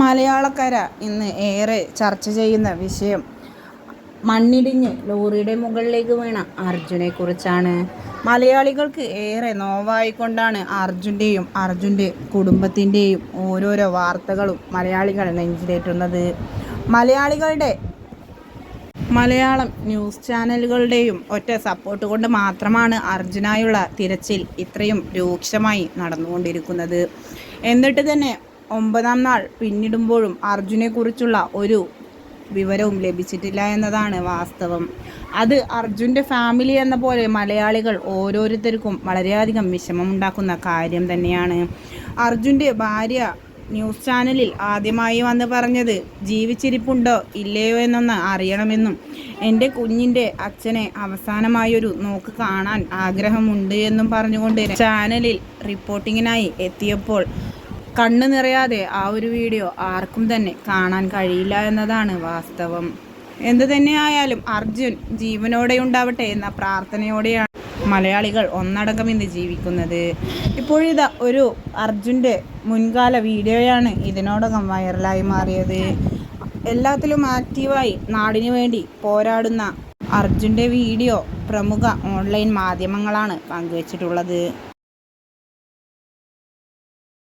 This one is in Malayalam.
മലയാളക്കര ഇന്ന് ഏറെ ചർച്ച ചെയ്യുന്ന വിഷയം മണ്ണിടിഞ്ഞ് ലോറിയുടെ മുകളിലേക്ക് വീണ അർജുനെക്കുറിച്ചാണ്. മലയാളികൾക്ക് ഏറെ നോവായിക്കൊണ്ടാണ് അർജുൻ്റെ കുടുംബത്തിൻ്റെയും ഓരോരോ വാർത്തകളും മലയാളികൾ നെഞ്ചിലേറ്റുന്നത്. മലയാളം ന്യൂസ് ചാനലുകളുടെയും ഒറ്റ സപ്പോർട്ട് കൊണ്ട് മാത്രമാണ് അർജുനായുള്ള തിരച്ചിൽ ഇത്രയും രൂക്ഷമായി നടന്നുകൊണ്ടിരിക്കുന്നത്. എന്നിട്ട് തന്നെ 9ാം നാൾ പിന്നിടുമ്പോഴും അർജുനെക്കുറിച്ചുള്ള ഒരു വിവരവും ലഭിച്ചിട്ടില്ല എന്നതാണ് വാസ്തവം. അത് അർജുൻ്റെ ഫാമിലി എന്ന പോലെ മലയാളികൾ ഓരോരുത്തർക്കും വളരെയധികം വിഷമമുണ്ടാക്കുന്ന കാര്യം തന്നെയാണ്. അർജുൻ്റെ ഭാര്യ ന്യൂസ് ചാനലിൽ ആദ്യമായി വന്ന് പറഞ്ഞത് ജീവിച്ചിരിപ്പുണ്ടോ ഇല്ലയോ എന്നൊന്ന് അറിയണമെന്നും എൻ്റെ കുഞ്ഞിൻ്റെ അച്ഛനെ അവസാനമായൊരു നോക്ക് കാണാൻ ആഗ്രഹമുണ്ട് എന്നും പറഞ്ഞുകൊണ്ട് ചാനലിൽ റിപ്പോർട്ടിങ്ങിനായി എത്തിയപ്പോൾ കണ്ണു നിറയാതെ ആ ഒരു വീഡിയോ ആർക്കും തന്നെ കാണാൻ കഴിയില്ല എന്നതാണ് വാസ്തവം. എന്തു തന്നെയായാലും അർജുൻ ജീവനോടെ ഉണ്ടാവട്ടെ എന്ന പ്രാർത്ഥനയോടെയാണ് മലയാളികൾ ഒന്നടങ്കം ഇന്ന് ജീവിക്കുന്നത്. ഇപ്പോഴിതാ ഒരു അർജുൻ്റെ മുൻകാല വീഡിയോയാണ് ഇതിനോടകം വൈറലായി മാറിയത്. എല്ലാത്തിലും ആക്റ്റീവായി നാടിനു വേണ്ടി പോരാടുന്ന അർജുൻ്റെ വീഡിയോ പ്രമുഖ ഓൺലൈൻ മാധ്യമങ്ങളാണ് പങ്കുവച്ചിട്ടുള്ളത്.